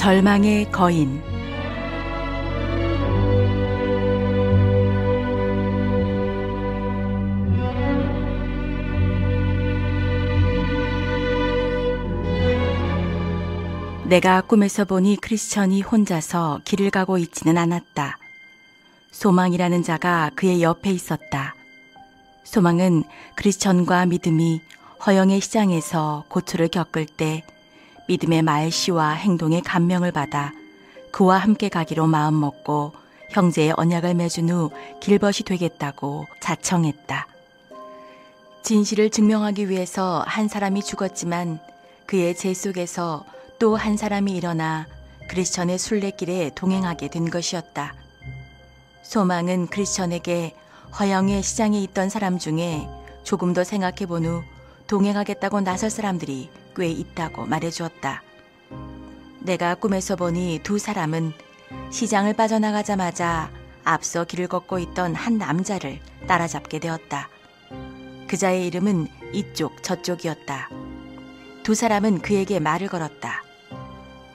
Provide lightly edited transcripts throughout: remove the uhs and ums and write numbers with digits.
절망의 거인. 내가 꿈에서 보니 크리스천이 혼자서 길을 가고 있지는 않았다. 소망이라는 자가 그의 옆에 있었다. 소망은 크리스천과 믿음이 허영의 시장에서 고초를 겪을 때 믿음의 말씨와 행동의 감명을 받아 그와 함께 가기로 마음먹고 형제의 언약을 맺은 후 길벗이 되겠다고 자청했다. 진실을 증명하기 위해서 한 사람이 죽었지만 그의 재 속에서 또 한 사람이 일어나 크리스천의 순례길에 동행하게 된 것이었다. 소망은 크리스천에게 허영의 시장에 있던 사람 중에 조금 더 생각해본 후 동행하겠다고 나설 사람들이 꽤 있다고 말해주었다. 내가 꿈에서 보니 두 사람은 시장을 빠져나가자마자 앞서 길을 걷고 있던 한 남자를 따라잡게 되었다. 그자의 이름은 이쪽 저쪽이었다. 두 사람은 그에게 말을 걸었다.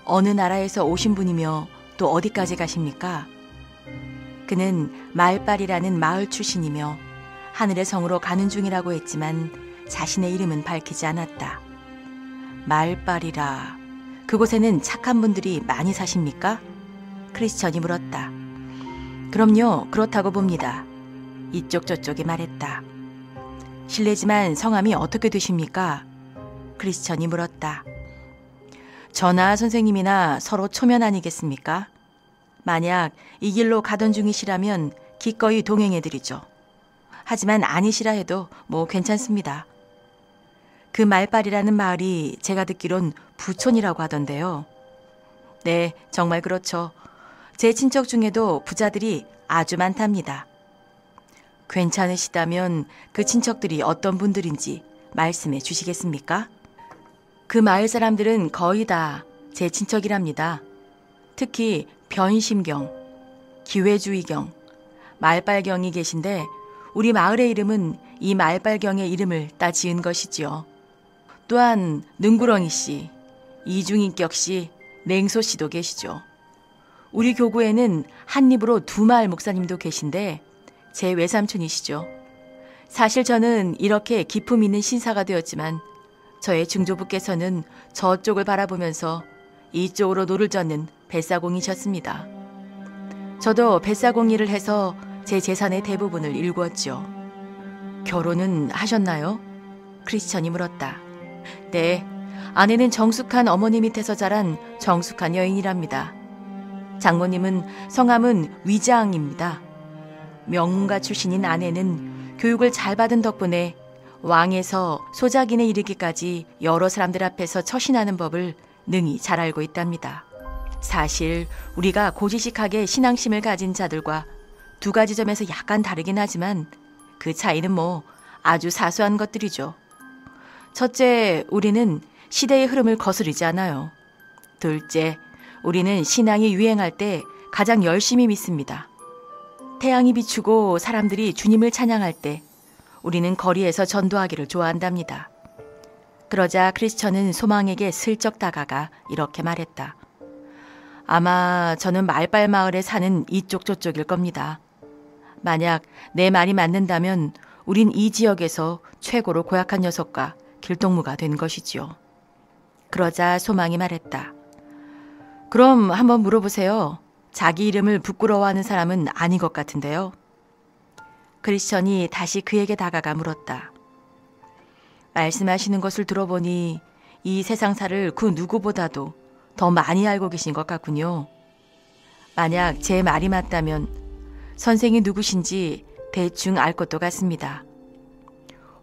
어느 나라에서 오신 분이며 또 어디까지 가십니까? 그는 말빨이라는 마을 출신이며 하늘의 성으로 가는 중이라고 했지만 자신의 이름은 밝히지 않았다. 말빨이라, 그곳에는 착한 분들이 많이 사십니까? 크리스천이 물었다. 그럼요, 그렇다고 봅니다. 이쪽 저쪽이 말했다. 실례지만 성함이 어떻게 되십니까? 크리스천이 물었다. 저나 선생님이나 서로 초면 아니겠습니까? 만약 이 길로 가던 중이시라면 기꺼이 동행해드리죠. 하지만 아니시라 해도 뭐 괜찮습니다. 그 말빨이라는 마을이 제가 듣기론 부촌이라고 하던데요. 네, 정말 그렇죠. 제 친척 중에도 부자들이 아주 많답니다. 괜찮으시다면 그 친척들이 어떤 분들인지 말씀해 주시겠습니까? 그 마을 사람들은 거의 다 제 친척이랍니다. 특히 변심경, 기회주의경, 말빨경이 계신데 우리 마을의 이름은 이 말빨경의 이름을 따 지은 것이지요. 또한 능구렁이 씨, 이중인격 씨, 냉소 씨도 계시죠. 우리 교구에는 한 입으로 두말 목사님도 계신데 제 외삼촌이시죠. 사실 저는 이렇게 기품 있는 신사가 되었지만 저의 증조부께서는 저쪽을 바라보면서 이쪽으로 노를 젓는 뱃사공이셨습니다. 저도 뱃사공 일을 해서 제 재산의 대부분을 일구었죠. 결혼은 하셨나요? 크리스천이 물었다. 네, 아내는 정숙한 어머니 밑에서 자란 정숙한 여인이랍니다. 장모님은 성함은 위장입니다. 명문가 출신인 아내는 교육을 잘 받은 덕분에 왕에서 소작인에 이르기까지 여러 사람들 앞에서 처신하는 법을 능히 잘 알고 있답니다. 사실 우리가 고지식하게 신앙심을 가진 자들과 두 가지 점에서 약간 다르긴 하지만 그 차이는 뭐 아주 사소한 것들이죠. 첫째, 우리는 시대의 흐름을 거스르지 않아요. 둘째, 우리는 신앙이 유행할 때 가장 열심히 믿습니다. 태양이 비추고 사람들이 주님을 찬양할 때 우리는 거리에서 전도하기를 좋아한답니다. 그러자 크리스천은 소망에게 슬쩍 다가가 이렇게 말했다. 아마 저는 말빨 마을에 사는 이쪽 저쪽일 겁니다. 만약 내 말이 맞는다면 우린 이 지역에서 최고로 고약한 녀석과 길동무가 된 것이지요. 그러자 소망이 말했다. 그럼 한번 물어보세요. 자기 이름을 부끄러워하는 사람은 아닌 것 같은데요. 크리스천이 다시 그에게 다가가 물었다. 말씀하시는 것을 들어보니 이 세상사를 그 누구보다도 더 많이 알고 계신 것 같군요. 만약 제 말이 맞다면 선생이 누구신지 대충 알 것도 같습니다.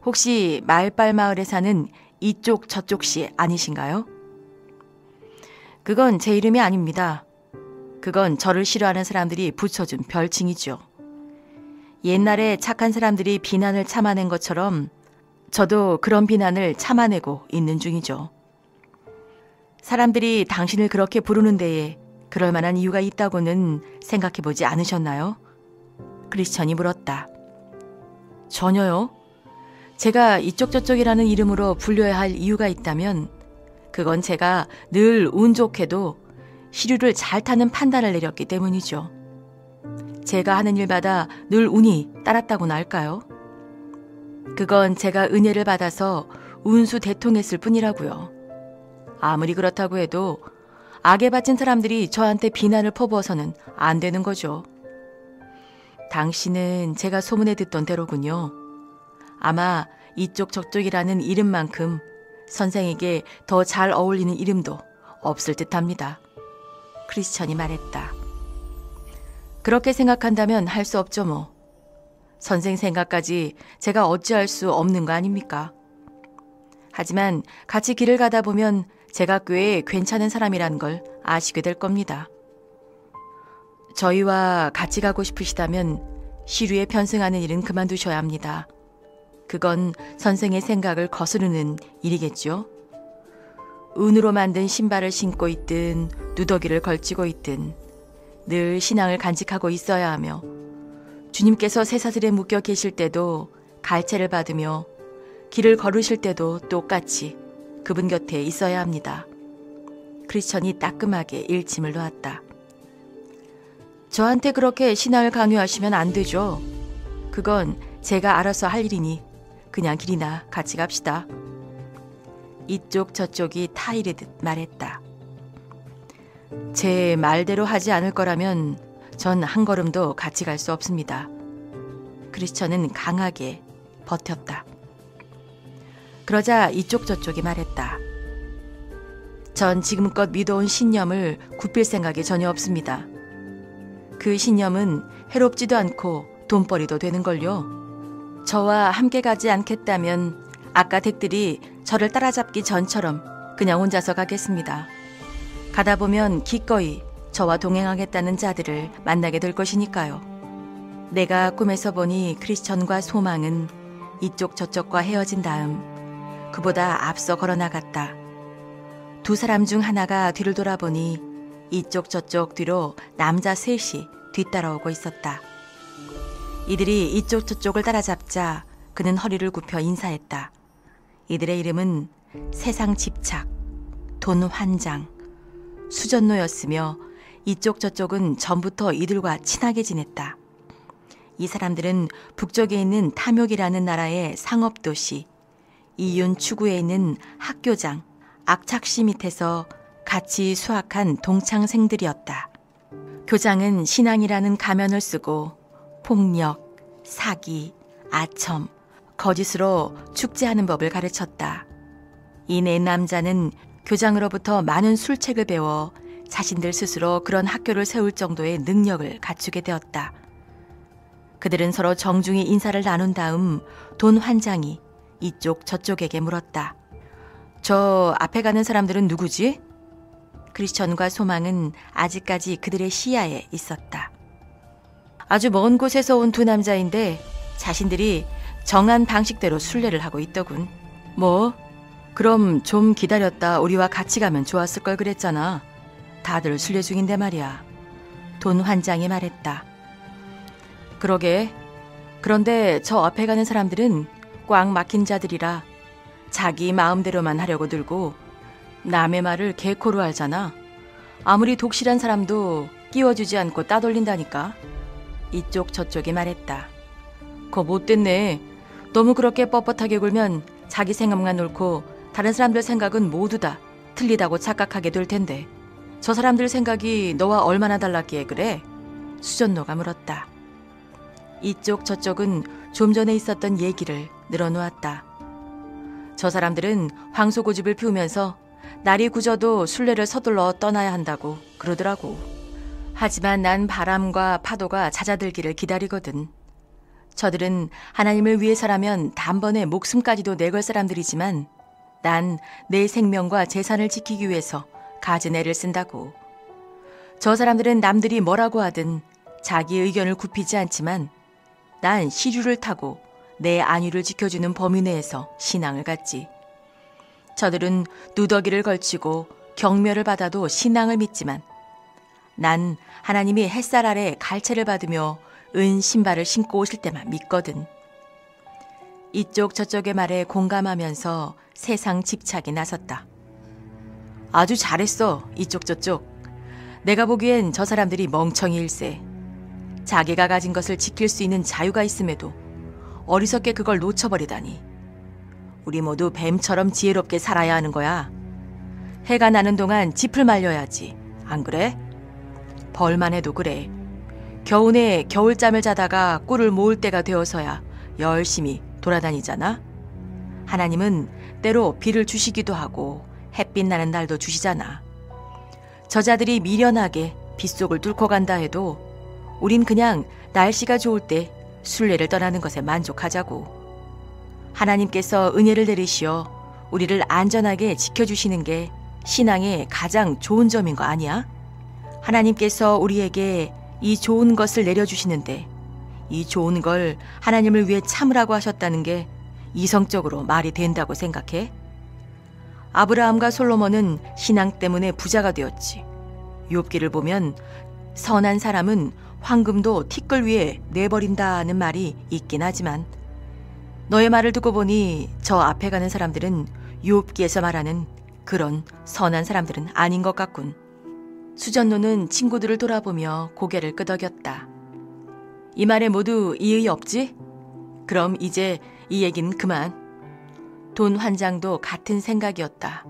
혹시 말빨 마을에 사는 이쪽 저쪽 씨 아니신가요? 그건 제 이름이 아닙니다. 그건 저를 싫어하는 사람들이 붙여준 별칭이죠. 옛날에 착한 사람들이 비난을 참아낸 것처럼 저도 그런 비난을 참아내고 있는 중이죠. 사람들이 당신을 그렇게 부르는 데에 그럴 만한 이유가 있다고는 생각해보지 않으셨나요? 크리스천이 물었다. 전혀요. 제가 이쪽 저쪽이라는 이름으로 불려야 할 이유가 있다면 그건 제가 늘 운 좋게도 시류를 잘 타는 판단을 내렸기 때문이죠. 제가 하는 일마다 늘 운이 따랐다고나 할까요? 그건 제가 은혜를 받아서 운수대통했을 뿐이라고요. 아무리 그렇다고 해도 악에 바친 사람들이 저한테 비난을 퍼부어서는 안 되는 거죠. 당신은 제가 소문에 듣던 대로군요. 아마 이쪽 저쪽이라는 이름만큼 선생에게 더 잘 어울리는 이름도 없을 듯합니다. 크리스천이 말했다. 그렇게 생각한다면 할 수 없죠 뭐. 선생 생각까지 제가 어찌할 수 없는 거 아닙니까? 하지만 같이 길을 가다 보면 제가 꽤 괜찮은 사람이라는 걸 아시게 될 겁니다. 저희와 같이 가고 싶으시다면 시류에 편승하는 일은 그만두셔야 합니다. 그건 선생의 생각을 거스르는 일이겠죠. 은으로 만든 신발을 신고 있든 누더기를 걸치고 있든 늘 신앙을 간직하고 있어야 하며 주님께서 쇠사슬에 묶여 계실 때도 갈채를 받으며 길을 걸으실 때도 똑같이 그분 곁에 있어야 합니다. 크리스천이 따끔하게 일침을 놓았다. 저한테 그렇게 신앙을 강요하시면 안 되죠. 그건 제가 알아서 할 일이니 그냥 길이나 같이 갑시다. 이쪽 저쪽이 타이르듯 말했다. 제 말대로 하지 않을 거라면 전 한 걸음도 같이 갈 수 없습니다. 크리스천은 강하게 버텼다. 그러자 이쪽 저쪽이 말했다. 전 지금껏 믿어온 신념을 굽힐 생각이 전혀 없습니다. 그 신념은 해롭지도 않고 돈벌이도 되는걸요. 저와 함께 가지 않겠다면 아까 댁들이 저를 따라잡기 전처럼 그냥 혼자서 가겠습니다. 가다 보면 기꺼이 저와 동행하겠다는 자들을 만나게 될 것이니까요. 내가 꿈에서 보니 크리스천과 소망은 이쪽 저쪽과 헤어진 다음 그보다 앞서 걸어나갔다. 두 사람 중 하나가 뒤를 돌아보니 이쪽 저쪽 뒤로 남자 셋이 뒤따라오고 있었다. 이들이 이쪽 저쪽을 따라잡자 그는 허리를 굽혀 인사했다. 이들의 이름은 세상 집착, 돈 환장, 수전노였으며 이쪽 저쪽은 전부터 이들과 친하게 지냈다. 이 사람들은 북쪽에 있는 탐욕이라는 나라의 상업도시, 이윤 추구에 있는 학교장, 악착시 밑에서 같이 수학한 동창생들이었다. 교장은 신앙이라는 가면을 쓰고 폭력, 사기, 아첨, 거짓으로 축제하는 법을 가르쳤다. 이 네 남자는 교장으로부터 많은 술책을 배워 자신들 스스로 그런 학교를 세울 정도의 능력을 갖추게 되었다. 그들은 서로 정중히 인사를 나눈 다음 돈 환장이 이쪽 저쪽에게 물었다. 저 앞에 가는 사람들은 누구지? 크리스천과 소망은 아직까지 그들의 시야에 있었다. 아주 먼 곳에서 온 두 남자인데 자신들이 정한 방식대로 순례를 하고 있더군. 뭐? 그럼 좀 기다렸다 우리와 같이 가면 좋았을 걸 그랬잖아. 다들 순례 중인데 말이야. 돈 환장이 말했다. 그러게. 그런데 저 앞에 가는 사람들은 꽉 막힌 자들이라 자기 마음대로만 하려고 들고 남의 말을 개코로 알잖아. 아무리 독실한 사람도 끼워주지 않고 따돌린다니까. 이쪽 저쪽이 말했다. 그거 못됐네. 너무 그렇게 뻣뻣하게 굴면 자기 생각만 옳고 다른 사람들 생각은 모두 다 틀리다고 착각하게 될 텐데 저 사람들 생각이 너와 얼마나 달랐기에 그래? 수전노가 물었다. 이쪽 저쪽은 좀 전에 있었던 얘기를 늘어놓았다. 저 사람들은 황소고집을 피우면서 날이 굳어도 순례를 서둘러 떠나야 한다고 그러더라고. 하지만 난 바람과 파도가 잦아들기를 기다리거든. 저들은 하나님을 위해서라면 단번에 목숨까지도 내걸 사람들이지만 난 내 생명과 재산을 지키기 위해서 갖은 애를 쓴다고. 저 사람들은 남들이 뭐라고 하든 자기 의견을 굽히지 않지만 난 시류를 타고 내 안위를 지켜주는 범위 내에서 신앙을 갖지. 저들은 누더기를 걸치고 경멸을 받아도 신앙을 믿지만 난 하나님이 햇살 아래 갈채를 받으며 은 신발을 신고 오실 때만 믿거든. 이쪽 저쪽의 말에 공감하면서 세상 집착이 나섰다. 아주 잘했어, 이쪽 저쪽. 내가 보기엔 저 사람들이 멍청이일세. 자기가 가진 것을 지킬 수 있는 자유가 있음에도 어리석게 그걸 놓쳐버리다니. 우리 모두 뱀처럼 지혜롭게 살아야 하는 거야. 해가 나는 동안 짚을 말려야지. 안 그래? 벌만 해도 그래. 겨우내 겨울잠을 자다가 꿀을 모을 때가 되어서야 열심히 돌아다니잖아. 하나님은 때로 비를 주시기도 하고 햇빛 나는 날도 주시잖아. 저자들이 미련하게 빗속을 뚫고 간다 해도 우린 그냥 날씨가 좋을 때 순례를 떠나는 것에 만족하자고. 하나님께서 은혜를 내리시어 우리를 안전하게 지켜주시는 게 신앙의 가장 좋은 점인 거 아니야? 하나님께서 우리에게 이 좋은 것을 내려주시는데 이 좋은 걸 하나님을 위해 참으라고 하셨다는 게 이성적으로 말이 된다고 생각해? 아브라함과 솔로몬은 신앙 때문에 부자가 되었지. 욥기를 보면 선한 사람은 황금도 티끌 위에 내버린다는 말이 있긴 하지만 너의 말을 듣고 보니 저 앞에 가는 사람들은 욥기에서 말하는 그런 선한 사람들은 아닌 것 같군. 수전노는 친구들을 돌아보며 고개를 끄덕였다. 이 말에 모두 이의 없지? 그럼 이제 이 얘기는 그만. 돈 환장도 같은 생각이었다.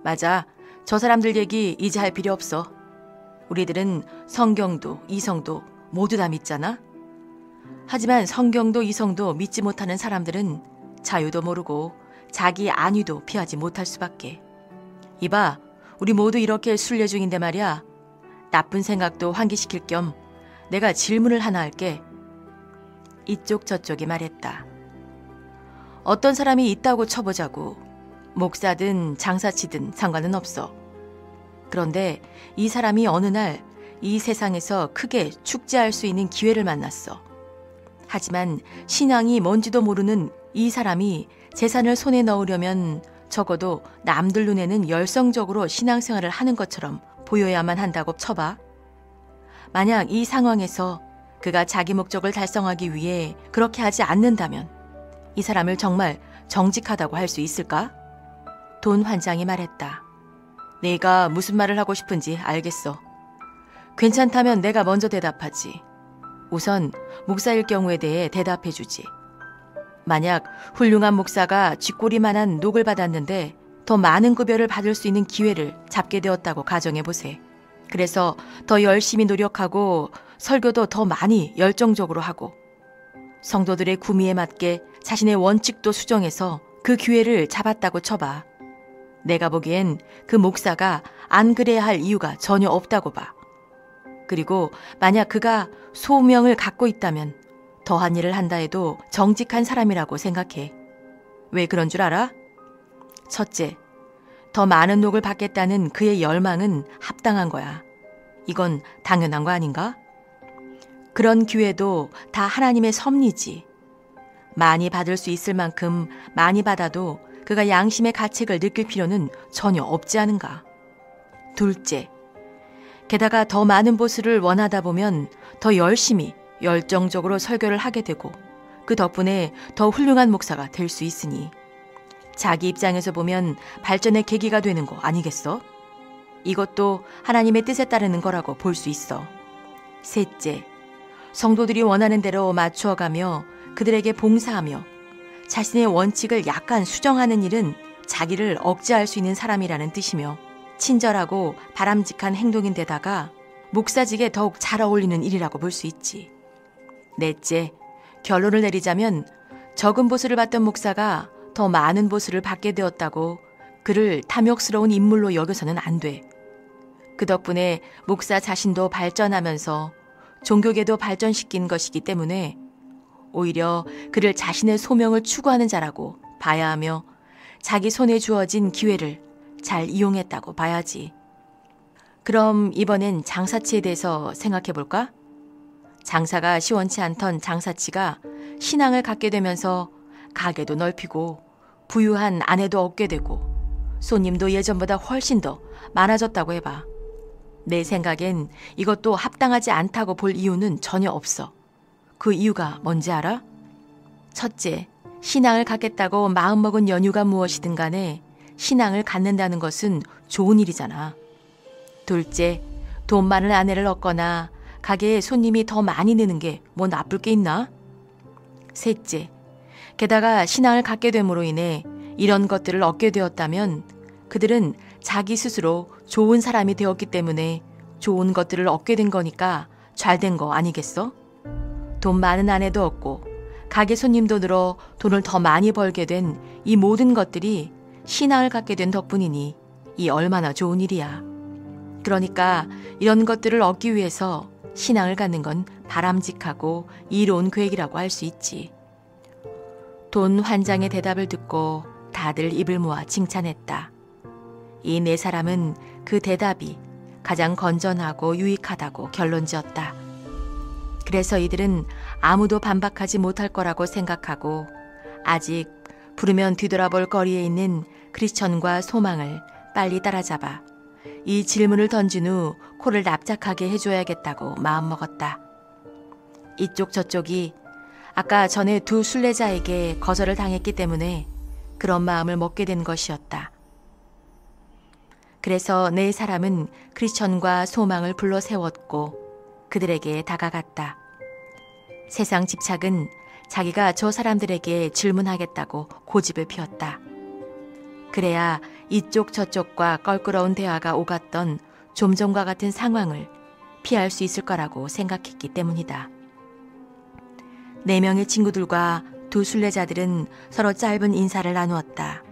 맞아. 저 사람들 얘기 이제 할 필요 없어. 우리들은 성경도 이성도 모두 다 믿잖아. 하지만 성경도 이성도 믿지 못하는 사람들은 자유도 모르고 자기 안위도 피하지 못할 수밖에. 이봐, 우리 모두 이렇게 순례 중인데 말이야. 나쁜 생각도 환기시킬 겸 내가 질문을 하나 할게. 이쪽 저쪽이 말했다. 어떤 사람이 있다고 쳐보자고. 목사든 장사치든 상관은 없어. 그런데 이 사람이 어느 날 이 세상에서 크게 축제할 수 있는 기회를 만났어. 하지만 신앙이 뭔지도 모르는 이 사람이 재산을 손에 넣으려면 적어도 남들 눈에는 열성적으로 신앙생활을 하는 것처럼 보여야만 한다고 쳐봐. 만약 이 상황에서 그가 자기 목적을 달성하기 위해 그렇게 하지 않는다면 이 사람을 정말 정직하다고 할 수 있을까? 돈 환장이 말했다. 네가 무슨 말을 하고 싶은지 알겠어. 괜찮다면 내가 먼저 대답하지. 우선 목사일 경우에 대해 대답해주지. 만약 훌륭한 목사가 쥐꼬리만한 녹을 받았는데 더 많은 급여를 받을 수 있는 기회를 잡게 되었다고 가정해보세. 그래서 더 열심히 노력하고 설교도 더 많이 열정적으로 하고 성도들의 구미에 맞게 자신의 원칙도 수정해서 그 기회를 잡았다고 쳐봐. 내가 보기엔 그 목사가 안 그래야 할 이유가 전혀 없다고 봐. 그리고 만약 그가 소명을 갖고 있다면 더한 일을 한다 해도 정직한 사람이라고 생각해. 왜 그런 줄 알아? 첫째, 더 많은 녹을 받겠다는 그의 열망은 합당한 거야. 이건 당연한 거 아닌가? 그런 기회도 다 하나님의 섭리지. 많이 받을 수 있을 만큼 많이 받아도 그가 양심의 가책을 느낄 필요는 전혀 없지 않은가? 둘째, 게다가 더 많은 보수를 원하다 보면 더 열심히 열정적으로 설교를 하게 되고 그 덕분에 더 훌륭한 목사가 될 수 있으니 자기 입장에서 보면 발전의 계기가 되는 거 아니겠어? 이것도 하나님의 뜻에 따르는 거라고 볼 수 있어. 셋째, 성도들이 원하는 대로 맞추어가며 그들에게 봉사하며 자신의 원칙을 약간 수정하는 일은 자기를 억제할 수 있는 사람이라는 뜻이며 친절하고 바람직한 행동인데다가 목사직에 더욱 잘 어울리는 일이라고 볼 수 있지. 넷째, 결론을 내리자면 적은 보수를 받던 목사가 더 많은 보수를 받게 되었다고 그를 탐욕스러운 인물로 여겨서는 안 돼. 그 덕분에 목사 자신도 발전하면서 종교계도 발전시킨 것이기 때문에 오히려 그를 자신의 소명을 추구하는 자라고 봐야 하며 자기 손에 주어진 기회를 잘 이용했다고 봐야지. 그럼 이번엔 장사치에 대해서 생각해 볼까? 장사가 시원치 않던 장사치가 신앙을 갖게 되면서 가게도 넓히고 부유한 아내도 얻게 되고 손님도 예전보다 훨씬 더 많아졌다고 해봐. 내 생각엔 이것도 합당하지 않다고 볼 이유는 전혀 없어. 그 이유가 뭔지 알아? 첫째, 신앙을 갖겠다고 마음먹은 연유가 무엇이든 간에 신앙을 갖는다는 것은 좋은 일이잖아. 둘째, 돈 많은 아내를 얻거나 가게에 손님이 더 많이 느는 게 뭐 나쁠 게 있나? 셋째, 게다가 신앙을 갖게 됨으로 인해 이런 것들을 얻게 되었다면 그들은 자기 스스로 좋은 사람이 되었기 때문에 좋은 것들을 얻게 된 거니까 잘된 거 아니겠어? 돈 많은 아내도 얻고 가게 손님도 늘어 돈을 더 많이 벌게 된 이 모든 것들이 신앙을 갖게 된 덕분이니 이 얼마나 좋은 일이야. 그러니까 이런 것들을 얻기 위해서 신앙을 갖는 건 바람직하고 이로운 계획이라고 할 수 있지. 돈 환장의 대답을 듣고 다들 입을 모아 칭찬했다. 이 네 사람은 그 대답이 가장 건전하고 유익하다고 결론지었다. 그래서 이들은 아무도 반박하지 못할 거라고 생각하고 아직 부르면 뒤돌아볼 거리에 있는 크리스천과 소망을 빨리 따라잡아 이 질문을 던진 후 코를 납작하게 해줘야겠다고 마음먹었다. 이쪽 저쪽이 아까 전에 두 순례자에게 거절을 당했기 때문에 그런 마음을 먹게 된 것이었다. 그래서 네 사람은 크리스천과 소망을 불러 세웠고 그들에게 다가갔다. 세상 집착은 자기가 저 사람들에게 질문하겠다고 고집을 피웠다. 그래야 이쪽 저쪽과 껄끄러운 대화가 오갔던 좀 전과 같은 상황을 피할 수 있을 거라고 생각했기 때문이다. 4명의 친구들과 두 순례자들은 서로 짧은 인사를 나누었다.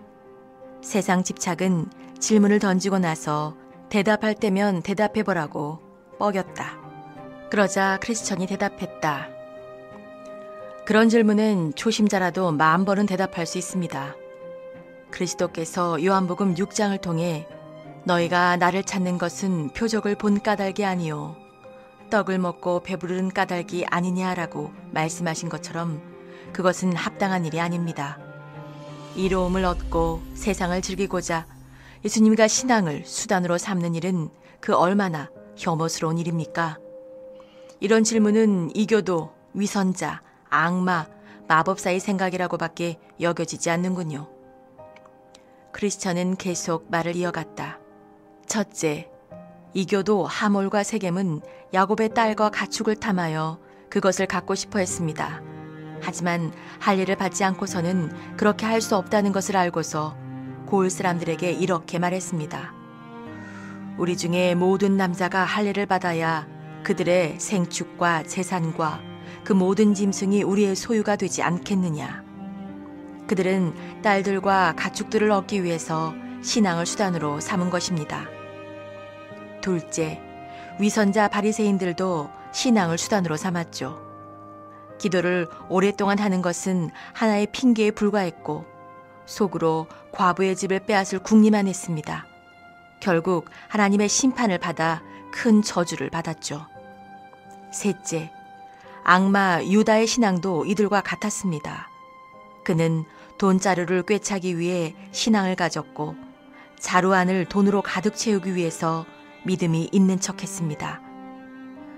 세상 집착은 질문을 던지고 나서 대답할 때면 대답해보라고 뻐겼다. 그러자 크리스천이 대답했다. 그런 질문은 초심자라도 10,000번은 대답할 수 있습니다. 그리스도께서 요한복음 6장을 통해 너희가 나를 찾는 것은 표적을 본 까닭이 아니요 떡을 먹고 배부르는 까닭이 아니냐라고 말씀하신 것처럼 그것은 합당한 일이 아닙니다. 이로움을 얻고 세상을 즐기고자 예수님과 신앙을 수단으로 삼는 일은 그 얼마나 혐오스러운 일입니까? 이런 질문은 이교도, 위선자, 악마, 마법사의 생각이라고밖에 여겨지지 않는군요. 크리스천은 계속 말을 이어갔다. 첫째, 이교도 하몰과 세겜은 야곱의 딸과 가축을 탐하여 그것을 갖고 싶어 했습니다. 하지만 할례를 받지 않고서는 그렇게 할 수 없다는 것을 알고서 고을 사람들에게 이렇게 말했습니다. 우리 중에 모든 남자가 할례를 받아야 그들의 생축과 재산과 그 모든 짐승이 우리의 소유가 되지 않겠느냐. 그들은 딸들과 가축들을 얻기 위해서 신앙을 수단으로 삼은 것입니다. 둘째, 위선자 바리새인들도 신앙을 수단으로 삼았죠. 기도를 오랫동안 하는 것은 하나의 핑계에 불과했고 속으로 과부의 집을 빼앗을 궁리만 했습니다. 결국 하나님의 심판을 받아 큰 저주를 받았죠. 셋째, 악마 유다의 신앙도 이들과 같았습니다. 그는 돈자루를 꿰차기 위해 신앙을 가졌고 자루 안을 돈으로 가득 채우기 위해서 믿음이 있는 척했습니다.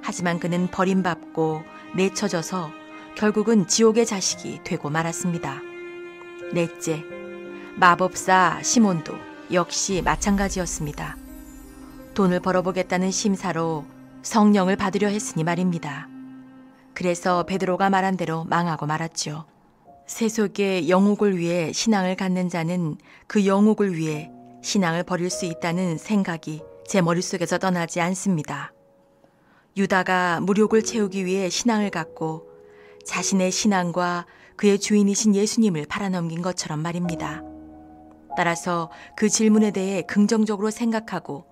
하지만 그는 버림받고 내쳐져서 결국은 지옥의 자식이 되고 말았습니다. 넷째, 마법사 시몬도 역시 마찬가지였습니다. 돈을 벌어보겠다는 심사로 성령을 받으려 했으니 말입니다. 그래서 베드로가 말한 대로 망하고 말았죠. 세속의 영옥을 위해 신앙을 갖는 자는 그 영옥을 위해 신앙을 버릴 수 있다는 생각이 제 머릿속에서 떠나지 않습니다. 유다가 무욕을 채우기 위해 신앙을 갖고 자신의 신앙과 그의 주인이신 예수님을 팔아넘긴 것처럼 말입니다. 따라서 그 질문에 대해 긍정적으로 생각하고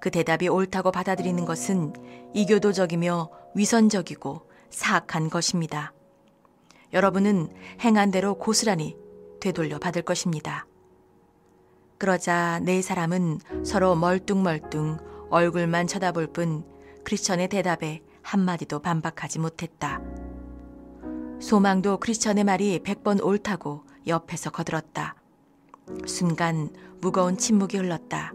그 대답이 옳다고 받아들이는 것은 이교도적이며 위선적이고 사악한 것입니다. 여러분은 행한 대로 고스란히 되돌려 받을 것입니다. 그러자 네 사람은 서로 멀뚱멀뚱 얼굴만 쳐다볼 뿐 크리스천의 대답에 한마디도 반박하지 못했다. 소망도 크리스천의 말이 100번 옳다고 옆에서 거들었다. 순간 무거운 침묵이 흘렀다.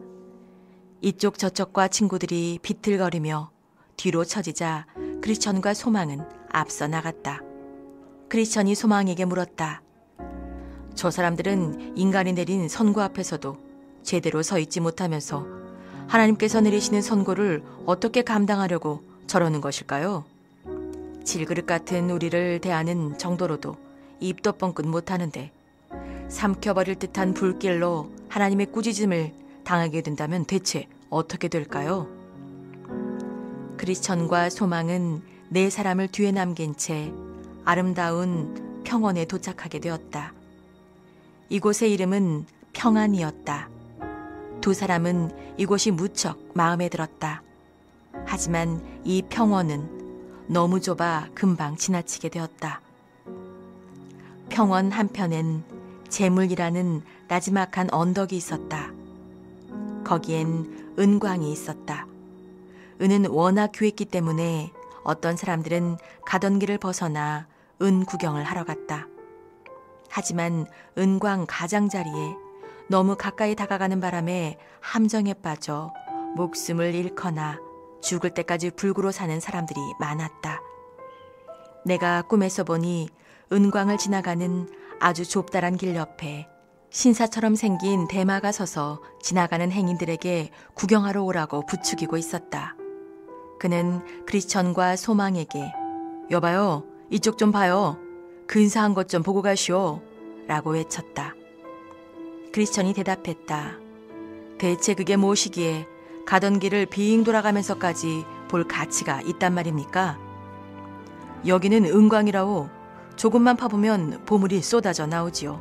이쪽 저쪽과 친구들이 비틀거리며 뒤로 처지자 크리스천과 소망은 앞서 나갔다. 크리스천이 소망에게 물었다. 저 사람들은 인간이 내린 선고 앞에서도 제대로 서 있지 못하면서 하나님께서 내리시는 선고를 어떻게 감당하려고 저러는 것일까요? 질그릇 같은 우리를 대하는 정도로도 입도 뻥끗 못하는데 삼켜버릴 듯한 불길로 하나님의 꾸짖음을 당하게 된다면 대체 어떻게 될까요? 크리스천과 소망은 네 사람을 뒤에 남긴 채 아름다운 평원에 도착하게 되었다. 이곳의 이름은 평안이었다. 두 사람은 이곳이 무척 마음에 들었다. 하지만 이 평원은 너무 좁아 금방 지나치게 되었다. 평원 한편엔 재물이라는 나지막한 언덕이 있었다. 거기엔 은광이 있었다. 은은 워낙 귀했기 때문에 어떤 사람들은 가던 길을 벗어나 은 구경을 하러 갔다. 하지만 은광 가장자리에 너무 가까이 다가가는 바람에 함정에 빠져 목숨을 잃거나 죽을 때까지 불구로 사는 사람들이 많았다. 내가 꿈에서 보니 은광을 지나가는 아주 좁다란 길 옆에 신사처럼 생긴 대마가 서서 지나가는 행인들에게 구경하러 오라고 부추기고 있었다. 그는 크리스천과 소망에게 여봐요, 이쪽 좀 봐요. 근사한 것 좀 보고 가시오 라고 외쳤다. 크리스천이 대답했다. 대체 그게 무엇이기에 가던 길을 빙 돌아가면서까지 볼 가치가 있단 말입니까? 여기는 은광이라오. 조금만 파보면 보물이 쏟아져 나오지요.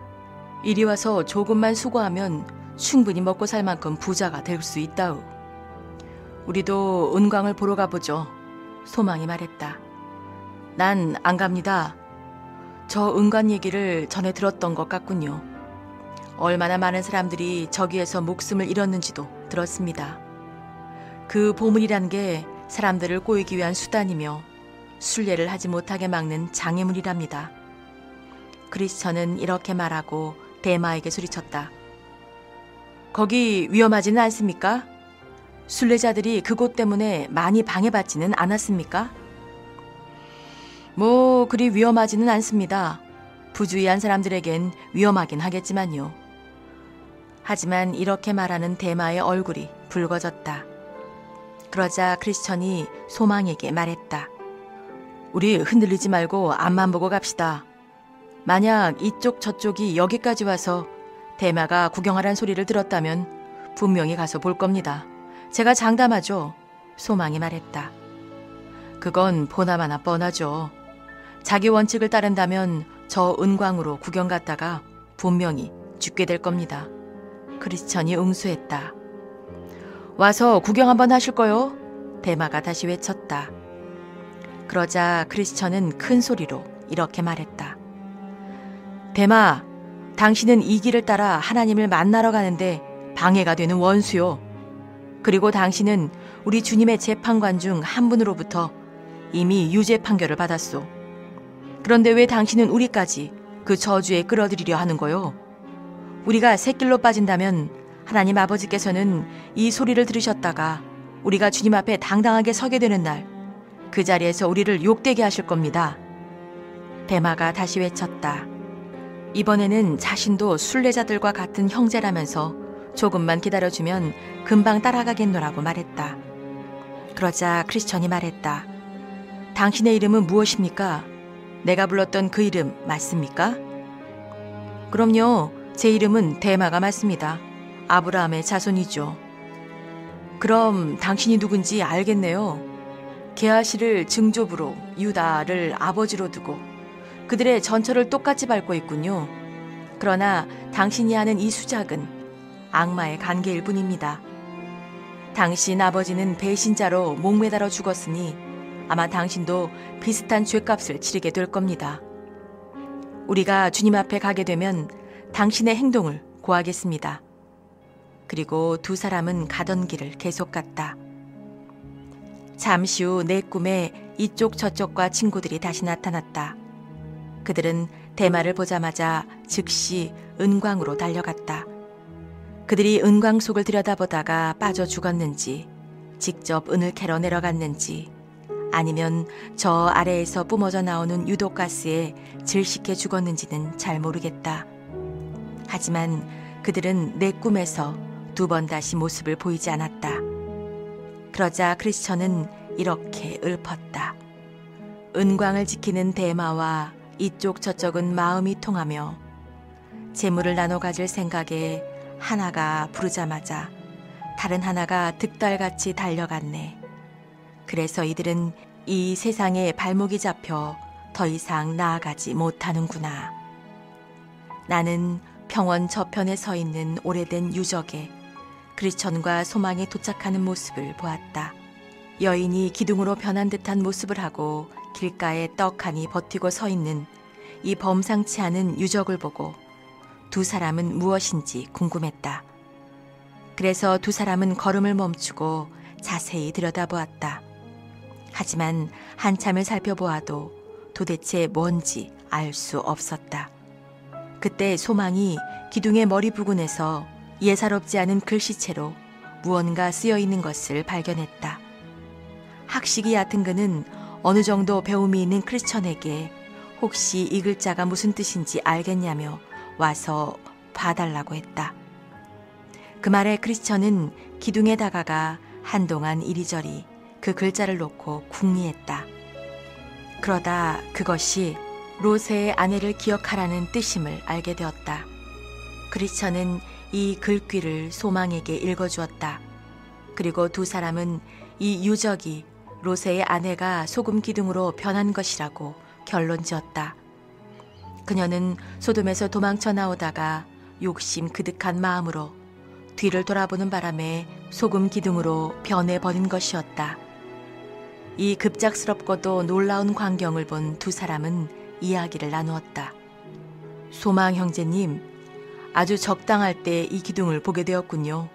이리 와서 조금만 수고하면 충분히 먹고 살 만큼 부자가 될 수 있다우. 우리도 은광을 보러 가보죠. 소망이 말했다. 난 안 갑니다. 저 은광 얘기를 전에 들었던 것 같군요. 얼마나 많은 사람들이 저기에서 목숨을 잃었는지도 들었습니다. 그 보물이란 게 사람들을 꼬이기 위한 수단이며 순례를 하지 못하게 막는 장애물이랍니다. 크리스천은 이렇게 말하고 대마에게 소리쳤다. 거기 위험하지는 않습니까? 순례자들이 그곳 때문에 많이 방해받지는 않았습니까? 뭐 그리 위험하지는 않습니다. 부주의한 사람들에겐 위험하긴 하겠지만요. 하지만 이렇게 말하는 대마의 얼굴이 붉어졌다. 그러자 크리스천이 소망에게 말했다. 우리 흔들리지 말고 앞만 보고 갑시다. 만약 이쪽 저쪽이 여기까지 와서 대마가 구경하란 소리를 들었다면 분명히 가서 볼 겁니다. 제가 장담하죠. 소망이 말했다. 그건 보나마나 뻔하죠. 자기 원칙을 따른다면 저 은광으로 구경 갔다가 분명히 죽게 될 겁니다. 크리스천이 응수했다. 와서 구경 한번 하실 거요? 대마가 다시 외쳤다. 그러자 크리스천은 큰 소리로 이렇게 말했다. 대마, 당신은 이 길을 따라 하나님을 만나러 가는데 방해가 되는 원수요. 그리고 당신은 우리 주님의 재판관 중 한 분으로부터 이미 유죄 판결을 받았소. 그런데 왜 당신은 우리까지 그 저주에 끌어들이려 하는 거요? 우리가 샛길로 빠진다면 하나님 아버지께서는 이 소리를 들으셨다가 우리가 주님 앞에 당당하게 서게 되는 날 그 자리에서 우리를 욕되게 하실 겁니다. 대마가 다시 외쳤다. 이번에는 자신도 순례자들과 같은 형제라면서 조금만 기다려주면 금방 따라가겠노라고 말했다. 그러자 크리스천이 말했다. 당신의 이름은 무엇입니까? 내가 불렀던 그 이름 맞습니까? 그럼요. 제 이름은 대마가 맞습니다. 아브라함의 자손이죠. 그럼 당신이 누군지 알겠네요. 게하시를 증조부로 유다를 아버지로 두고 그들의 전처를 똑같이 밟고 있군요. 그러나 당신이 아는 이 수작은 악마의 관계일 뿐입니다. 당신 아버지는 배신자로 목매달아 죽었으니 아마 당신도 비슷한 죗값을 치르게 될 겁니다. 우리가 주님 앞에 가게 되면 당신의 행동을 고하겠습니다. 그리고 두 사람은 가던 길을 계속 갔다. 잠시 후 내 꿈에 이쪽 저쪽과 친구들이 다시 나타났다. 그들은 대마를 보자마자 즉시 은광으로 달려갔다. 그들이 은광 속을 들여다보다가 빠져 죽었는지, 직접 은을 캐러 내려갔는지, 아니면 저 아래에서 뿜어져 나오는 유독가스에 질식해 죽었는지는 잘 모르겠다. 하지만 그들은 내 꿈에서 두 번 다시 모습을 보이지 않았다. 그러자 크리스천은 이렇게 읊었다. 은광을 지키는 대마와 이쪽 저쪽은 마음이 통하며 재물을 나눠 가질 생각에 하나가 부르자마자 다른 하나가 득달같이 달려갔네. 그래서 이들은 이 세상에 발목이 잡혀 더 이상 나아가지 못하는구나. 나는 평원 저편에 서 있는 오래된 유적에 크리스천과 소망이 도착하는 모습을 보았다. 여인이 기둥으로 변한 듯한 모습을 하고 길가에 떡하니 버티고 서 있는 이 범상치 않은 유적을 보고 두 사람은 무엇인지 궁금했다. 그래서 두 사람은 걸음을 멈추고 자세히 들여다보았다. 하지만 한참을 살펴보아도 도대체 뭔지 알 수 없었다. 그때 소망이 기둥의 머리 부근에서 예사롭지 않은 글씨체로 무언가 쓰여 있는 것을 발견했다. 학식이 얕은 그는 어느 정도 배움이 있는 크리스천에게 혹시 이 글자가 무슨 뜻인지 알겠냐며 와서 봐달라고 했다. 그 말에 크리스천은 기둥에 다가가 한동안 이리저리 그 글자를 놓고 궁리했다. 그러다 그것이 로세의 아내를 기억하라는 뜻임을 알게 되었다. 크리스천은 이 글귀를 소망에게 읽어주었다. 그리고 두 사람은 이 유적이 로세의 아내가 소금 기둥으로 변한 것이라고 결론지었다. 그녀는 소돔에서 도망쳐 나오다가 욕심 그득한 마음으로 뒤를 돌아보는 바람에 소금 기둥으로 변해버린 것이었다. 이 급작스럽고도 놀라운 광경을 본 두 사람은 이야기를 나누었다. 소망 형제님, 아주 적당할 때 이 기둥을 보게 되었군요.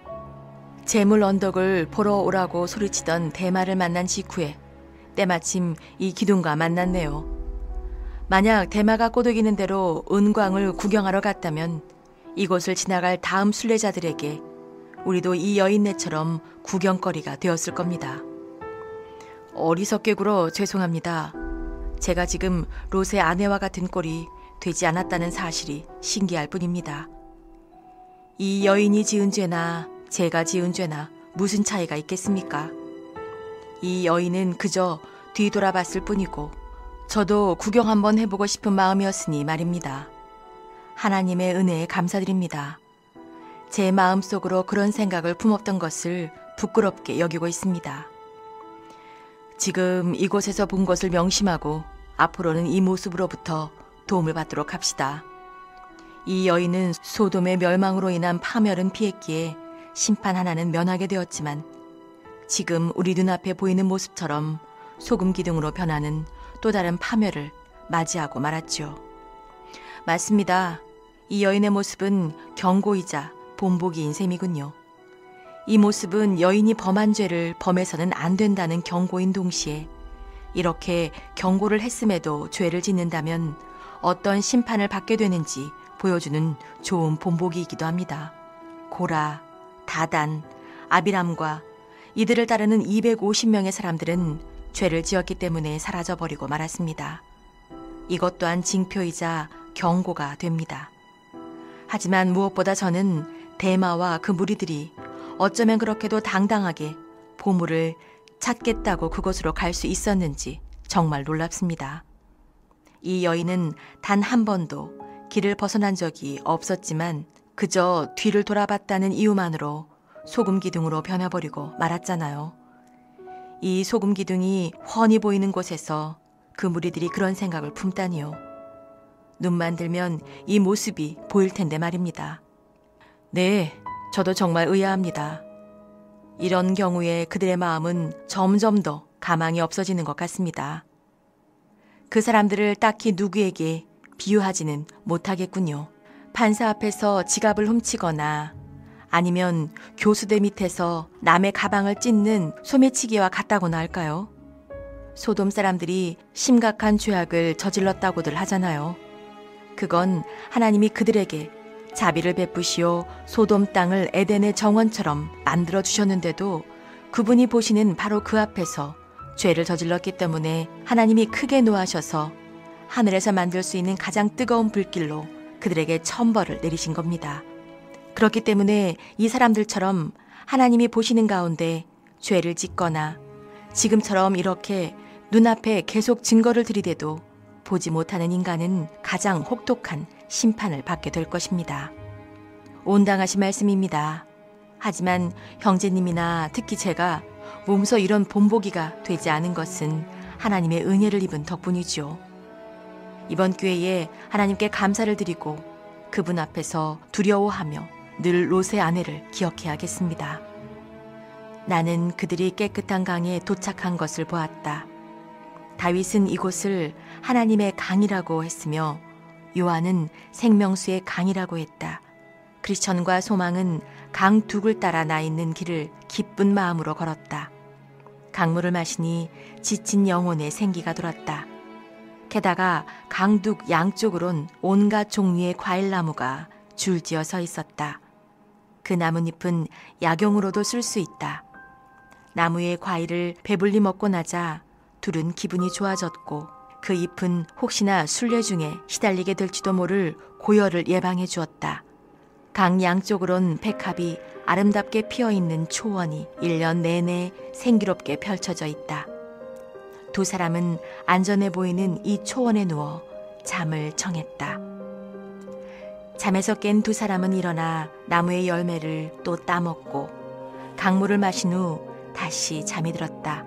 재물 언덕을 보러 오라고 소리치던 대마를 만난 직후에 때마침 이 기둥과 만났네요. 만약 대마가 꼬드기는 대로 은광을 구경하러 갔다면 이곳을 지나갈 다음 순례자들에게 우리도 이 여인네처럼 구경거리가 되었을 겁니다. 어리석게 굴어 죄송합니다. 제가 지금 롯의 아내와 같은 꼴이 되지 않았다는 사실이 신기할 뿐입니다. 이 여인이 지은 죄나 제가 지은 죄나 무슨 차이가 있겠습니까? 이 여인은 그저 뒤돌아봤을 뿐이고 저도 구경 한번 해보고 싶은 마음이었으니 말입니다. 하나님의 은혜에 감사드립니다. 제 마음속으로 그런 생각을 품었던 것을 부끄럽게 여기고 있습니다. 지금 이곳에서 본 것을 명심하고 앞으로는 이 모습으로부터 도움을 받도록 합시다. 이 여인은 소돔의 멸망으로 인한 파멸은 피했기에 심판 하나는 면하게 되었지만 지금 우리 눈앞에 보이는 모습처럼 소금 기둥으로 변하는 또 다른 파멸을 맞이하고 말았죠. 맞습니다. 이 여인의 모습은 경고이자 본보기인 셈이군요. 이 모습은 여인이 범한 죄를 범해서는 안 된다는 경고인 동시에 이렇게 경고를 했음에도 죄를 짓는다면 어떤 심판을 받게 되는지 보여주는 좋은 본보기이기도 합니다. 고라, 다단, 아비람과 이들을 따르는 250명의 사람들은 죄를 지었기 때문에 사라져버리고 말았습니다. 이것 또한 징표이자 경고가 됩니다. 하지만 무엇보다 저는 대마와 그 무리들이 어쩌면 그렇게도 당당하게 보물을 찾겠다고 그곳으로 갈 수 있었는지 정말 놀랍습니다. 이 여인은 단 한 번도 길을 벗어난 적이 없었지만 그저 뒤를 돌아봤다는 이유만으로 소금 기둥으로 변해버리고 말았잖아요. 이 소금 기둥이 훤히 보이는 곳에서 그 무리들이 그런 생각을 품다니요. 눈만 들면 이 모습이 보일 텐데 말입니다. 네, 저도 정말 의아합니다. 이런 경우에 그들의 마음은 점점 더 가망이 없어지는 것 같습니다. 그 사람들을 딱히 누구에게 비유하지는 못하겠군요. 판사 앞에서 지갑을 훔치거나 아니면 교수대 밑에서 남의 가방을 찢는 소매치기와 같다고나 할까요? 소돔 사람들이 심각한 죄악을 저질렀다고들 하잖아요. 그건 하나님이 그들에게 자비를 베푸시어 소돔 땅을 에덴의 정원처럼 만들어 주셨는데도 그분이 보시는 바로 그 앞에서 죄를 저질렀기 때문에 하나님이 크게 노하셔서 하늘에서 만들 수 있는 가장 뜨거운 불길로 그들에게 천벌을 내리신 겁니다. 그렇기 때문에 이 사람들처럼 하나님이 보시는 가운데 죄를 짓거나 지금처럼 이렇게 눈앞에 계속 증거를 들이대도 보지 못하는 인간은 가장 혹독한 심판을 받게 될 것입니다. 온당하신 말씀입니다. 하지만 형제님이나 특히 제가 몸소 이런 본보기가 되지 않은 것은 하나님의 은혜를 입은 덕분이죠. 이번 기회에 하나님께 감사를 드리고 그분 앞에서 두려워하며 늘 롯의 아내를 기억해야겠습니다. 나는 그들이 깨끗한 강에 도착한 것을 보았다. 다윗은 이곳을 하나님의 강이라고 했으며 요한은 생명수의 강이라고 했다. 크리스천과 소망은 강둑을 따라 나 있는 길을 기쁜 마음으로 걸었다. 강물을 마시니 지친 영혼에 생기가 돌았다. 게다가 강둑 양쪽으론 온갖 종류의 과일나무가 줄지어 서 있었다. 그 나뭇잎은 약용으로도 쓸 수 있다. 나무의 과일을 배불리 먹고 나자 둘은 기분이 좋아졌고 그 잎은 혹시나 순례 중에 시달리게 될지도 모를 고열을 예방해 주었다. 강 양쪽으론 백합이 아름답게 피어있는 초원이 1년 내내 생기롭게 펼쳐져 있다. 두 사람은 안전해 보이는 이 초원에 누워 잠을 청했다. 잠에서 깬 두 사람은 일어나 나무의 열매를 또 따먹고 강물을 마신 후 다시 잠이 들었다.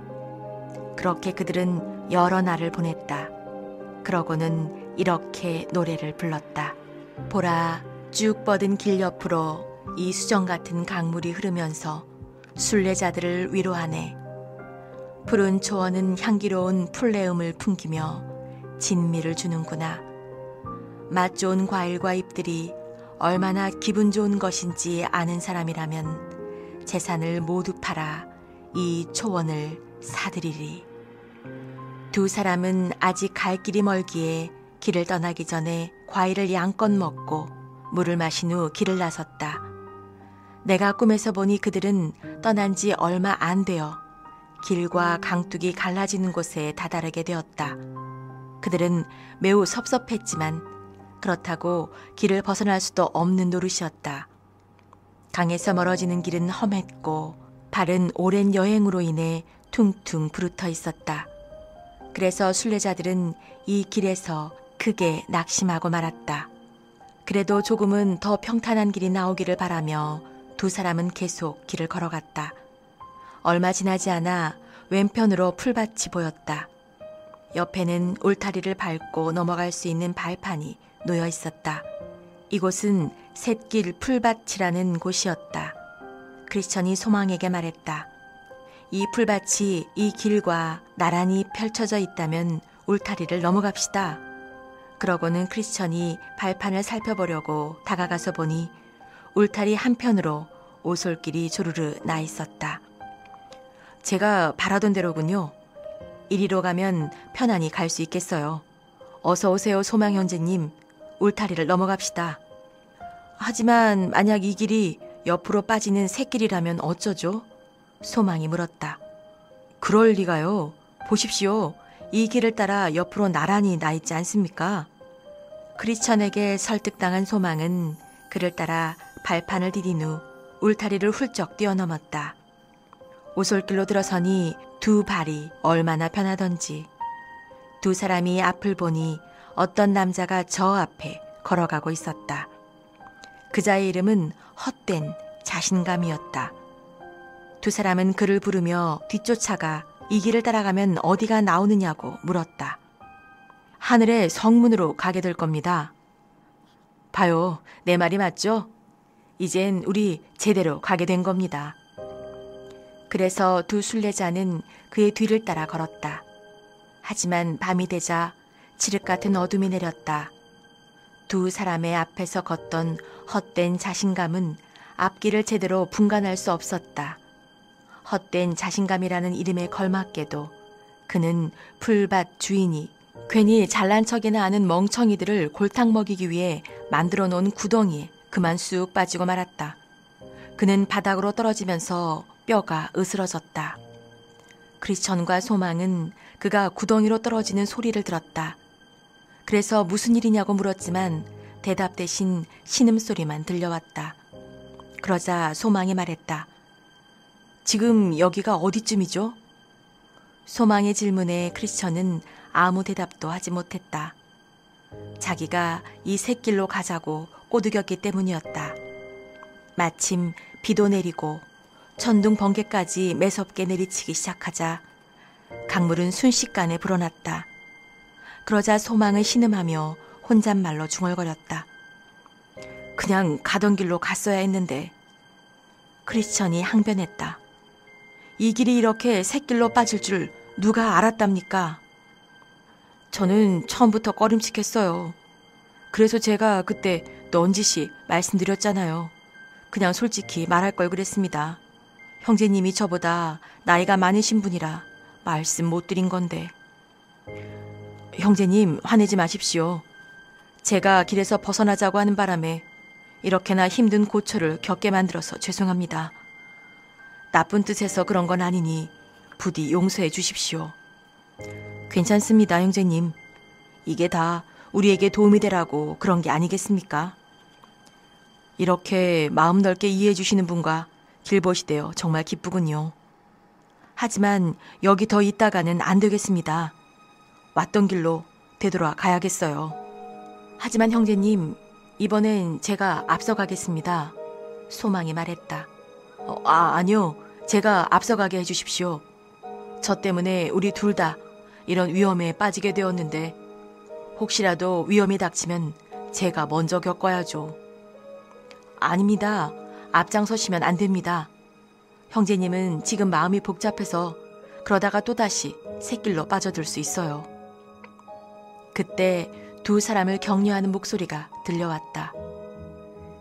그렇게 그들은 여러 날을 보냈다. 그러고는 이렇게 노래를 불렀다. 보라, 쭉 뻗은 길 옆으로 이 수정 같은 강물이 흐르면서 순례자들을 위로하네. 푸른 초원은 향기로운 풀내음을 풍기며 진미를 주는구나. 맛 좋은 과일과 잎들이 얼마나 기분 좋은 것인지 아는 사람이라면 재산을 모두 팔아 이 초원을 사들이리. 두 사람은 아직 갈 길이 멀기에 길을 떠나기 전에 과일을 양껏 먹고 물을 마신 후 길을 나섰다. 내가 꿈에서 보니 그들은 떠난 지 얼마 안 되어 길과 강둑이 갈라지는 곳에 다다르게 되었다. 그들은 매우 섭섭했지만 그렇다고 길을 벗어날 수도 없는 노릇이었다. 강에서 멀어지는 길은 험했고 발은 오랜 여행으로 인해 퉁퉁 부르터 있었다. 그래서 순례자들은 이 길에서 크게 낙심하고 말았다. 그래도 조금은 더 평탄한 길이 나오기를 바라며 두 사람은 계속 길을 걸어갔다. 얼마 지나지 않아 왼편으로 풀밭이 보였다. 옆에는 울타리를 밟고 넘어갈 수 있는 발판이 놓여 있었다. 이곳은 샛길 풀밭이라는 곳이었다. 크리스천이 소망에게 말했다. 이 풀밭이 이 길과 나란히 펼쳐져 있다면 울타리를 넘어갑시다. 그러고는 크리스천이 발판을 살펴보려고 다가가서 보니 울타리 한편으로 오솔길이 조르르 나 있었다. 제가 바라던 대로군요. 이리로 가면 편안히 갈 수 있겠어요. 어서 오세요, 소망 형제님. 울타리를 넘어갑시다. 하지만 만약 이 길이 옆으로 빠지는 샛길이라면 어쩌죠? 소망이 물었다. 그럴 리가요. 보십시오. 이 길을 따라 옆으로 나란히 나 있지 않습니까? 크리스천에게 설득당한 소망은 그를 따라 발판을 디딘 후 울타리를 훌쩍 뛰어넘었다. 오솔길로 들어서니 두 발이 얼마나 편하던지. 두 사람이 앞을 보니 어떤 남자가 저 앞에 걸어가고 있었다. 그자의 이름은 헛된 자신감이었다. 두 사람은 그를 부르며 뒤쫓아가 이 길을 따라가면 어디가 나오느냐고 물었다. 하늘의 성문으로 가게 될 겁니다. 봐요, 내 말이 맞죠? 이젠 우리 제대로 가게 된 겁니다. 그래서 두 순례자는 그의 뒤를 따라 걸었다. 하지만 밤이 되자 칠흑 같은 어둠이 내렸다. 두 사람의 앞에서 걷던 헛된 자신감은 앞길을 제대로 분간할 수 없었다. 헛된 자신감이라는 이름에 걸맞게도 그는 풀밭 주인이 괜히 잘난 척이나 하는 멍청이들을 골탕 먹이기 위해 만들어 놓은 구덩이에 그만 쑥 빠지고 말았다. 그는 바닥으로 떨어지면서 뼈가 으스러졌다. 크리스천과 소망은 그가 구덩이로 떨어지는 소리를 들었다. 그래서 무슨 일이냐고 물었지만 대답 대신 신음소리만 들려왔다. 그러자 소망이 말했다. 지금 여기가 어디쯤이죠? 소망의 질문에 크리스천은 아무 대답도 하지 못했다. 자기가 이 샛길로 가자고 꼬드겼기 때문이었다. 마침 비도 내리고 천둥 번개까지 매섭게 내리치기 시작하자 강물은 순식간에 불어났다. 그러자 소망을 신음하며 혼잣말로 중얼거렸다. 그냥 가던 길로 갔어야 했는데. 크리스천이 항변했다. 이 길이 이렇게 샛길로 빠질 줄 누가 알았답니까? 저는 처음부터 꺼림칙했어요. 그래서 제가 그때 넌지시 말씀드렸잖아요. 그냥 솔직히 말할 걸 그랬습니다. 형제님이 저보다 나이가 많으신 분이라 말씀 못 드린 건데. 형제님, 화내지 마십시오. 제가 길에서 벗어나자고 하는 바람에 이렇게나 힘든 고초를 겪게 만들어서 죄송합니다. 나쁜 뜻에서 그런 건 아니니 부디 용서해 주십시오. 괜찮습니다, 형제님. 이게 다 우리에게 도움이 되라고 그런 게 아니겠습니까? 이렇게 마음 넓게 이해해 주시는 분과 길벗이 되어 정말 기쁘군요. 하지만 여기 더 있다가는 안 되겠습니다. 왔던 길로 되돌아 가야겠어요. 하지만 형제님, 이번엔 제가 앞서가겠습니다. 소망이 말했다. 아니요. 제가 앞서가게 해주십시오. 저 때문에 우리 둘 다 이런 위험에 빠지게 되었는데 혹시라도 위험이 닥치면 제가 먼저 겪어야죠. 아닙니다. 앞장서시면 안 됩니다. 형제님은 지금 마음이 복잡해서 그러다가 또다시 샛길로 빠져들 수 있어요. 그때 두 사람을 격려하는 목소리가 들려왔다.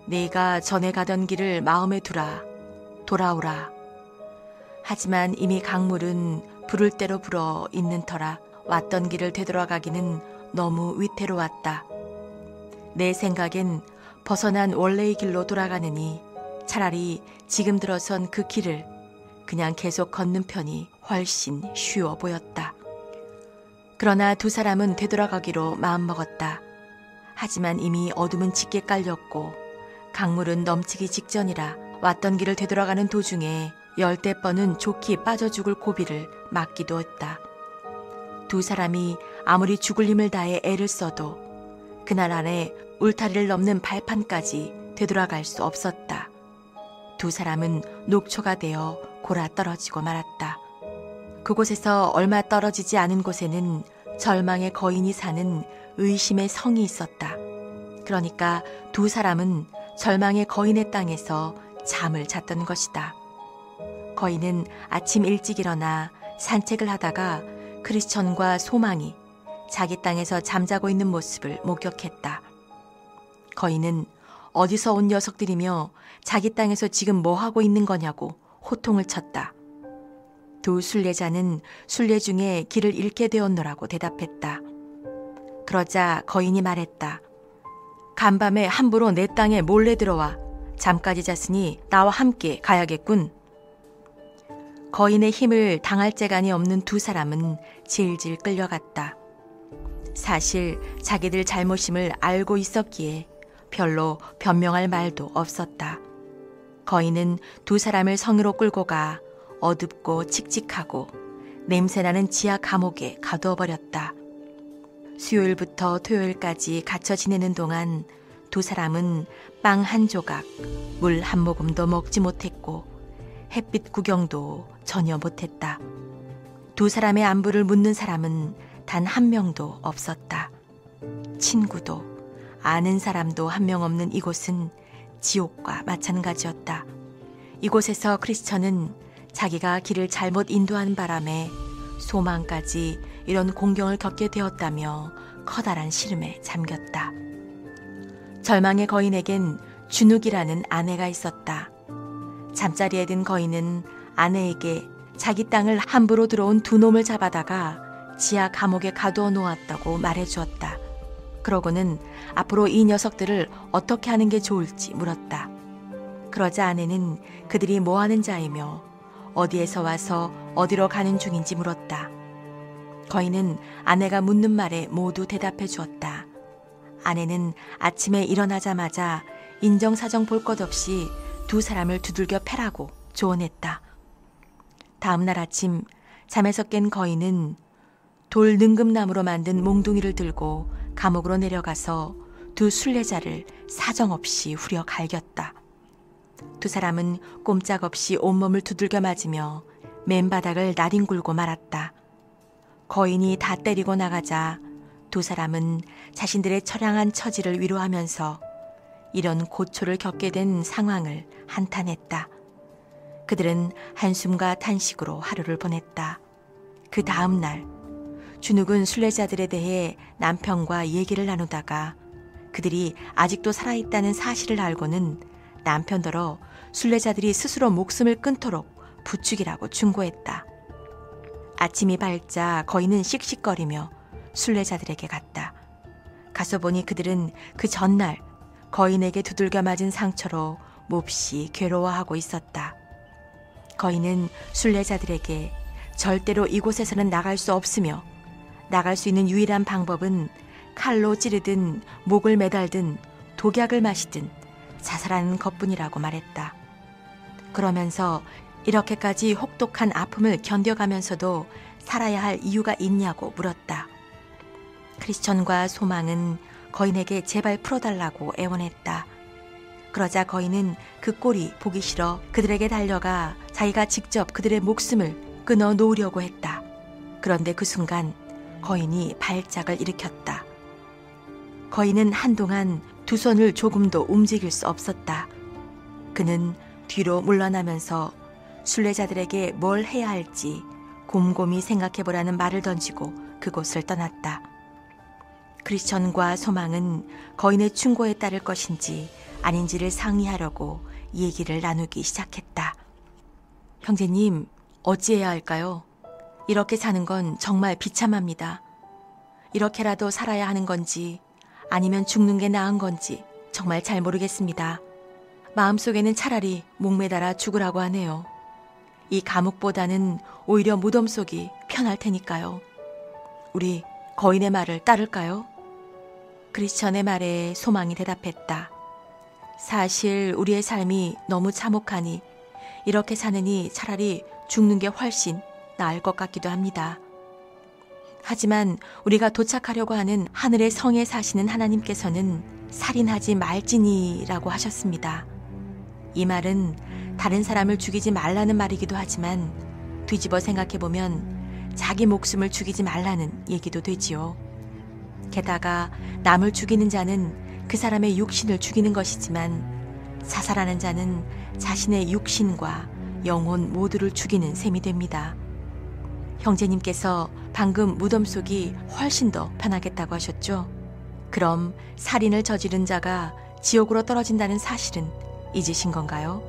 네가 전에 가던 길을 마음에 두라. 돌아오라. 하지만 이미 강물은 부를 대로 불어 있는 터라 왔던 길을 되돌아가기는 너무 위태로웠다. 내 생각엔 벗어난 원래의 길로 돌아가느니 차라리 지금 들어선 그 길을 그냥 계속 걷는 편이 훨씬 쉬워 보였다. 그러나 두 사람은 되돌아가기로 마음먹었다. 하지만 이미 어둠은 짙게 깔렸고 강물은 넘치기 직전이라 왔던 길을 되돌아가는 도중에 열댓 번은 좋게 빠져 죽을 고비를 맞기도 했다. 두 사람이 아무리 죽을 힘을 다해 애를 써도 그날 안에 울타리를 넘는 발판까지 되돌아갈 수 없었다. 두 사람은 녹초가 되어 골아 떨어지고 말았다. 그곳에서 얼마 떨어지지 않은 곳에는 절망의 거인이 사는 의심의 성이 있었다. 그러니까 두 사람은 절망의 거인의 땅에서 잠을 잤던 것이다. 거인은 아침 일찍 일어나 산책을 하다가 크리스천과 소망이 자기 땅에서 잠자고 있는 모습을 목격했다. 거인은 어디서 온 녀석들이며 자기 땅에서 지금 뭐 하고 있는 거냐고 호통을 쳤다. 두 순례자는 순례 중에 길을 잃게 되었노라고 대답했다. 그러자 거인이 말했다. 간밤에 함부로 내 땅에 몰래 들어와 잠까지 잤으니 나와 함께 가야겠군. 거인의 힘을 당할 재간이 없는 두 사람은 질질 끌려갔다. 사실 자기들 잘못임을 알고 있었기에 별로 변명할 말도 없었다. 거인은 두 사람을 성으로 끌고 가 어둡고 칙칙하고 냄새나는 지하 감옥에 가두어 버렸다. 수요일부터 토요일까지 갇혀 지내는 동안 두 사람은 빵 한 조각, 물 한 모금도 먹지 못했고 햇빛 구경도 전혀 못했다. 두 사람의 안부를 묻는 사람은 단 한 명도 없었다. 친구도 아는 사람도 한 명 없는 이곳은 지옥과 마찬가지였다. 이곳에서 크리스천은 자기가 길을 잘못 인도한 바람에 소망까지 이런 공경을 겪게 되었다며 커다란 시름에 잠겼다. 절망의 거인에겐 준욱이라는 아내가 있었다. 잠자리에 든 거인은 아내에게 자기 땅을 함부로 들어온 두 놈을 잡아다가 지하 감옥에 가두어 놓았다고 말해주었다. 그러고는 앞으로 이 녀석들을 어떻게 하는 게 좋을지 물었다. 그러자 아내는 그들이 뭐 하는 자이며 어디에서 와서 어디로 가는 중인지 물었다. 거인은 아내가 묻는 말에 모두 대답해 주었다. 아내는 아침에 일어나자마자 인정사정 볼 것 없이 두 사람을 두들겨 패라고 조언했다. 다음 날 아침 잠에서 깬 거인은 돌 능금나무로 만든 몽둥이를 들고 감옥으로 내려가서 두 순례자를 사정없이 후려 갈겼다. 두 사람은 꼼짝없이 온몸을 두들겨 맞으며 맨바닥을 나뒹굴고 말았다. 거인이 다 때리고 나가자 두 사람은 자신들의 처량한 처지를 위로하면서 이런 고초를 겪게 된 상황을 한탄했다. 그들은 한숨과 탄식으로 하루를 보냈다. 그 다음 날 준욱은 순례자들에 대해 남편과 얘기를 나누다가 그들이 아직도 살아있다는 사실을 알고는 남편더러 순례자들이 스스로 목숨을 끊도록 부축이라고 충고했다. 아침이 밝자 거인은 씩씩거리며 순례자들에게 갔다. 가서 보니 그들은 그 전날 거인에게 두들겨 맞은 상처로 몹시 괴로워하고 있었다. 거인은 순례자들에게 절대로 이곳에서는 나갈 수 없으며 나갈 수 있는 유일한 방법은 칼로 찌르든 목을 매달든 독약을 마시든 자살하는 것뿐이라고 말했다. 그러면서 이렇게까지 혹독한 아픔을 견뎌가면서도 살아야 할 이유가 있냐고 물었다. 크리스천과 소망은 거인에게 제발 풀어달라고 애원했다. 그러자 거인은 그 꼴이 보기 싫어 그들에게 달려가 자기가 직접 그들의 목숨을 끊어 놓으려고 했다. 그런데 그 순간 거인이 발작을 일으켰다. 거인은 한동안 두 손을 조금도 움직일 수 없었다. 그는 뒤로 물러나면서 순례자들에게 뭘 해야 할지 곰곰이 생각해보라는 말을 던지고 그곳을 떠났다. 크리스천과 소망은 거인의 충고에 따를 것인지 아닌지를 상의하려고 얘기를 나누기 시작했다. 형제님, 어찌해야 할까요? 이렇게 사는 건 정말 비참합니다. 이렇게라도 살아야 하는 건지 아니면 죽는 게 나은 건지 정말 잘 모르겠습니다. 마음속에는 차라리 목매달아 죽으라고 하네요. 이 감옥보다는 오히려 무덤 속이 편할 테니까요. 우리 거인의 말을 따를까요? 크리스천의 말에 소망이 대답했다. 사실 우리의 삶이 너무 참혹하니 이렇게 사느니 차라리 죽는 게 훨씬 나을 것 같기도 합니다. 하지만 우리가 도착하려고 하는 하늘의 성에 사시는 하나님께서는 살인하지 말지니라고 하셨습니다. 이 말은 다른 사람을 죽이지 말라는 말이기도 하지만 뒤집어 생각해보면 자기 목숨을 죽이지 말라는 얘기도 되지요. 게다가 남을 죽이는 자는 그 사람의 육신을 죽이는 것이지만 자살하는 자는 자신의 육신과 영혼 모두를 죽이는 셈이 됩니다. 형제님께서 방금 무덤 속이 훨씬 더 편하겠다고 하셨죠? 그럼 살인을 저지른 자가 지옥으로 떨어진다는 사실은 잊으신 건가요?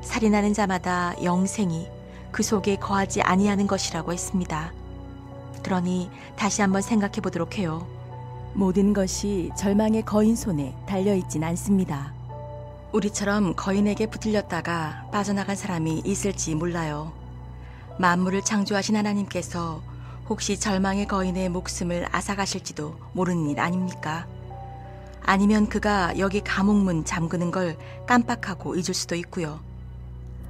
살인하는 자마다 영생이 그 속에 거하지 아니하는 것이라고 했습니다. 그러니 다시 한번 생각해 보도록 해요. 모든 것이 절망의 거인 손에 달려있진 않습니다. 우리처럼 거인에게 붙들렸다가 빠져나간 사람이 있을지 몰라요. 만물을 창조하신 하나님께서 혹시 절망의 거인의 목숨을 앗아가실지도 모르는 일 아닙니까? 아니면 그가 여기 감옥문 잠그는 걸 깜빡하고 잊을 수도 있고요.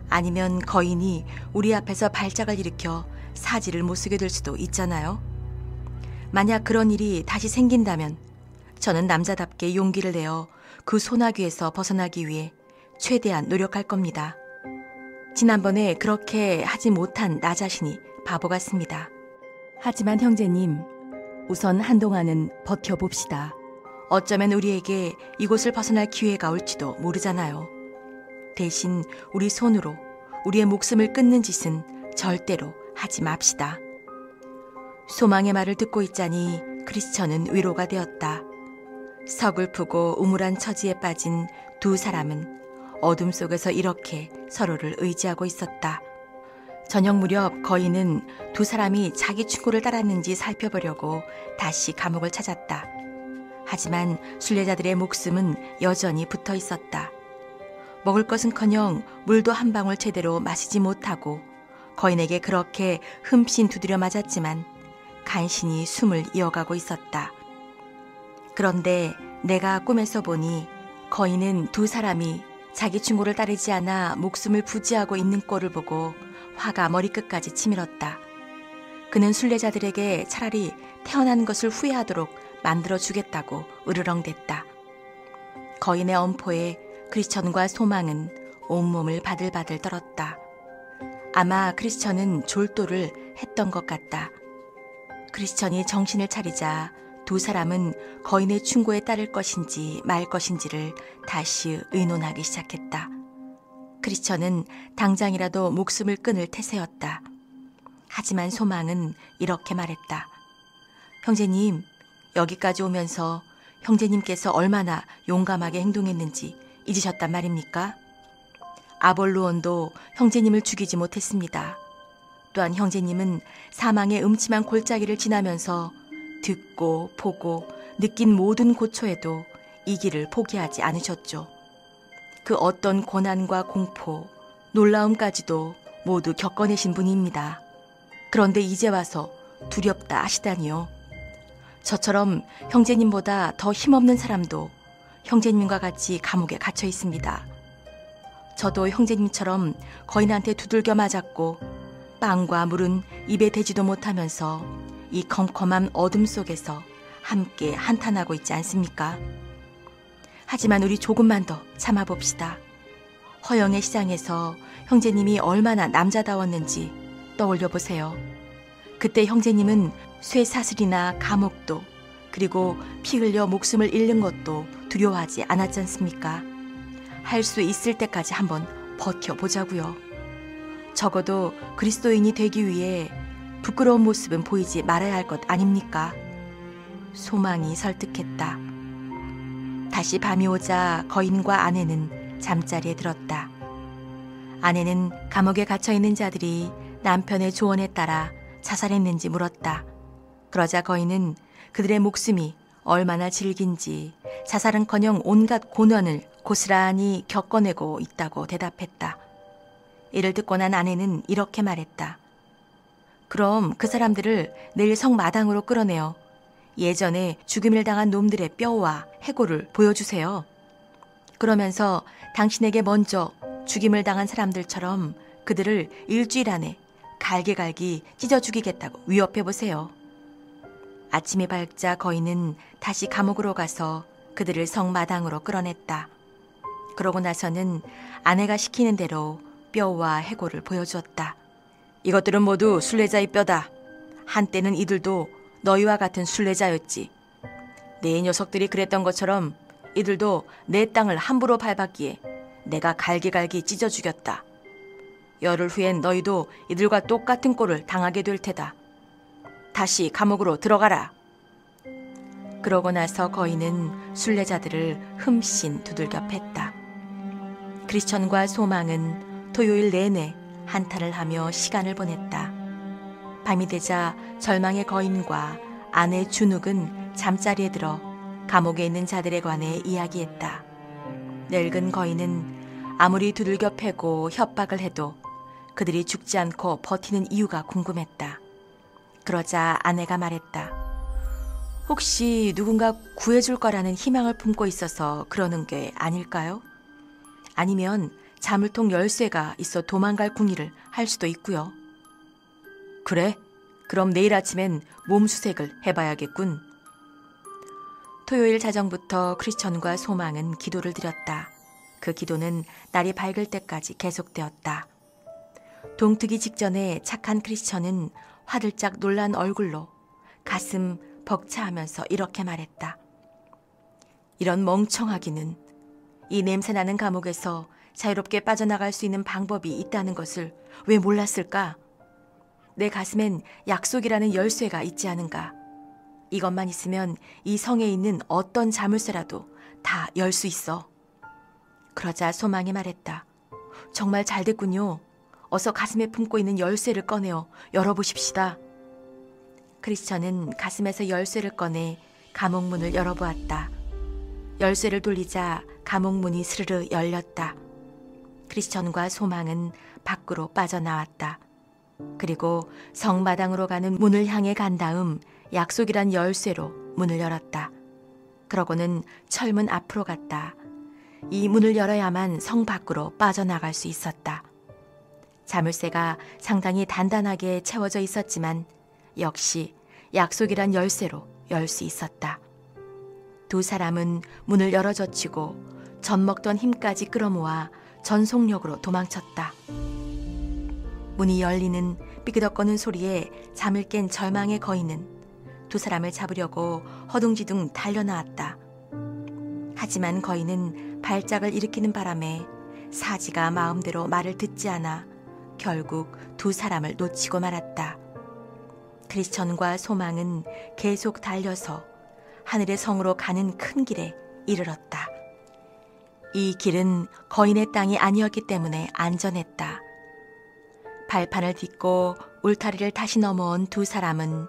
아니면 거인이 우리 앞에서 발작을 일으켜 사지를 못 쓰게 될 수도 있잖아요. 만약 그런 일이 다시 생긴다면 저는 남자답게 용기를 내어 그 소나귀에서 벗어나기 위해 최대한 노력할 겁니다. 지난번에 그렇게 하지 못한 나 자신이 바보 같습니다. 하지만 형제님, 우선 한동안은 버텨봅시다. 어쩌면 우리에게 이곳을 벗어날 기회가 올지도 모르잖아요. 대신 우리 손으로 우리의 목숨을 끊는 짓은 절대로 하지 맙시다. 소망의 말을 듣고 있자니 크리스천은 위로가 되었다. 서글프고 우물한 처지에 빠진 두 사람은 어둠 속에서 이렇게 서로를 의지하고 있었다. 저녁 무렵 거인은 두 사람이 자기 충고를 따랐는지 살펴보려고 다시 감옥을 찾았다. 하지만 순례자들의 목숨은 여전히 붙어 있었다. 먹을 것은커녕 물도 한 방울 제대로 마시지 못하고 거인에게 그렇게 흠씬 두드려 맞았지만 간신히 숨을 이어가고 있었다. 그런데 내가 꿈에서 보니 거인은 두 사람이 자기 충고를 따르지 않아 목숨을 부지하고 있는 꼴을 보고 화가 머리끝까지 치밀었다. 그는 순례자들에게 차라리 태어난 것을 후회하도록 만들어주겠다고 으르렁댔다. 거인의 엄포에 크리스천과 소망은 온몸을 바들바들 떨었다. 아마 크리스천은 졸도를 했던 것 같다. 크리스천이 정신을 차리자 두 사람은 거인의 충고에 따를 것인지 말 것인지를 다시 의논하기 시작했다. 크리스천은 당장이라도 목숨을 끊을 태세였다. 하지만 소망은 이렇게 말했다. 형제님, 여기까지 오면서 형제님께서 얼마나 용감하게 행동했는지 잊으셨단 말입니까? 아볼로온도 형제님을 죽이지 못했습니다. 또한 형제님은 사망의 음침한 골짜기를 지나면서 듣고 보고 느낀 모든 고초에도 이 길을 포기하지 않으셨죠. 그 어떤 고난과 공포, 놀라움까지도 모두 겪어내신 분입니다. 그런데 이제 와서 두렵다 하시다니요. 저처럼 형제님보다 더 힘없는 사람도 형제님과 같이 감옥에 갇혀 있습니다. 저도 형제님처럼 거인한테 두들겨 맞았고 빵과 물은 입에 대지도 못하면서 이 컴컴한 어둠 속에서 함께 한탄하고 있지 않습니까? 하지만 우리 조금만 더 참아봅시다. 허영의 시장에서 형제님이 얼마나 남자다웠는지 떠올려 보세요. 그때 형제님은 쇠사슬이나 감옥도 그리고 피 흘려 목숨을 잃는 것도 두려워하지 않았지 않습니까? 할 수 있을 때까지 한번 버텨보자고요. 적어도 그리스도인이 되기 위해 부끄러운 모습은 보이지 말아야 할 것 아닙니까? 소망이 설득했다. 다시 밤이 오자 거인과 아내는 잠자리에 들었다. 아내는 감옥에 갇혀있는 자들이 남편의 조언에 따라 자살했는지 물었다. 그러자 거인은 그들의 목숨이 얼마나 질긴지 자살은커녕 온갖 고난을 고스란히 겪어내고 있다고 대답했다. 이를 듣고 난 아내는 이렇게 말했다. 그럼 그 사람들을 내일 성마당으로 끌어내어 예전에 죽임을 당한 놈들의 뼈와 해골을 보여주세요. 그러면서 당신에게 먼저 죽임을 당한 사람들처럼 그들을 일주일 안에 갈기갈기 찢어 죽이겠다고 위협해보세요. 아침이 밝자 거인은 다시 감옥으로 가서 그들을 성마당으로 끌어냈다. 그러고 나서는 아내가 시키는 대로 뼈와 해골을 보여주었다. 이것들은 모두 순례자의 뼈다. 한때는 이들도 너희와 같은 순례자였지. 네 녀석들이 그랬던 것처럼 이들도 내 땅을 함부로 밟았기에 내가 갈기갈기 찢어 죽였다. 열흘 후엔 너희도 이들과 똑같은 꼴을 당하게 될 테다. 다시 감옥으로 들어가라. 그러고 나서 거인은 순례자들을 흠씬 두들겨 팼다. 크리스천과 소망은 토요일 내내 한탄을 하며 시간을 보냈다. 밤이 되자 절망의 거인과 아내 준욱은 잠자리에 들어 감옥에 있는 자들에 관해 이야기했다. 늙은 거인은 아무리 두들겨 패고 협박을 해도 그들이 죽지 않고 버티는 이유가 궁금했다. 그러자 아내가 말했다. 혹시 누군가 구해줄 거라는 희망을 품고 있어서 그러는 게 아닐까요? 아니면 자물통 열쇠가 있어 도망갈 궁리를 할 수도 있고요. 그래? 그럼 내일 아침엔 몸수색을 해봐야겠군. 토요일 자정부터 크리스천과 소망은 기도를 드렸다. 그 기도는 날이 밝을 때까지 계속되었다. 동트기 직전에 착한 크리스천은 화들짝 놀란 얼굴로 가슴 벅차하면서 이렇게 말했다. 이런 멍청하기는. 이 냄새나는 감옥에서 자유롭게 빠져나갈 수 있는 방법이 있다는 것을 왜 몰랐을까? 내 가슴엔 약속이라는 열쇠가 있지 않은가? 이것만 있으면 이 성에 있는 어떤 자물쇠라도 다 열 수 있어. 그러자 소망이 말했다. 정말 잘 됐군요. 어서 가슴에 품고 있는 열쇠를 꺼내어 열어보십시다. 크리스천은 가슴에서 열쇠를 꺼내 감옥문을 열어보았다. 열쇠를 돌리자 감옥문이 스르르 열렸다. 크리스천과 소망은 밖으로 빠져나왔다. 그리고 성마당으로 가는 문을 향해 간 다음 약속이란 열쇠로 문을 열었다. 그러고는 철문 앞으로 갔다. 이 문을 열어야만 성 밖으로 빠져나갈 수 있었다. 자물쇠가 상당히 단단하게 채워져 있었지만 역시 약속이란 열쇠로 열 수 있었다. 두 사람은 문을 열어젖히고 젖먹던 힘까지 끌어모아 전속력으로 도망쳤다. 문이 열리는 삐그덕거는 소리에 잠을 깬 절망의 거인은 두 사람을 잡으려고 허둥지둥 달려나왔다. 하지만 거인은 발작을 일으키는 바람에 사지가 마음대로 말을 듣지 않아 결국 두 사람을 놓치고 말았다. 크리스천과 소망은 계속 달려서 하늘의 성으로 가는 큰 길에 이르렀다. 이 길은 거인의 땅이 아니었기 때문에 안전했다. 발판을 딛고 울타리를 다시 넘어온 두 사람은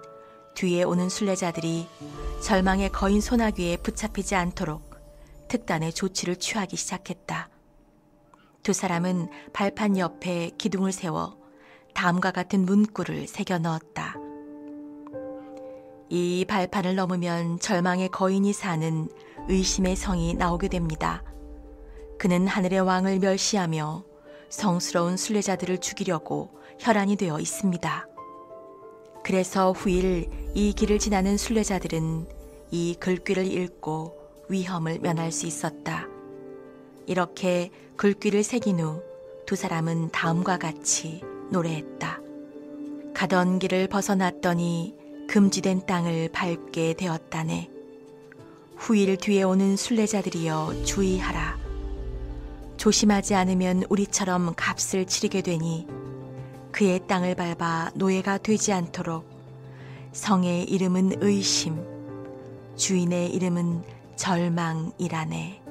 뒤에 오는 순례자들이 절망의 거인 소나귀에 붙잡히지 않도록 특단의 조치를 취하기 시작했다. 두 사람은 발판 옆에 기둥을 세워 다음과 같은 문구를 새겨 넣었다. 이 발판을 넘으면 절망의 거인이 사는 의심의 성이 나오게 됩니다. 그는 하늘의 왕을 멸시하며 성스러운 순례자들을 죽이려고 혈안이 되어 있습니다. 그래서 후일 이 길을 지나는 순례자들은 이 글귀를 읽고 위험을 면할 수 있었다. 이렇게 글귀를 새긴 후 두 사람은 다음과 같이 노래했다. 가던 길을 벗어났더니 금지된 땅을 밟게 되었다네. 후일 뒤에 오는 순례자들이여 주의하라. 조심하지 않으면 우리처럼 값을 치르게 되니 그의 땅을 밟아 노예가 되지 않도록 성의 이름은 의심, 주인의 이름은 절망이라네.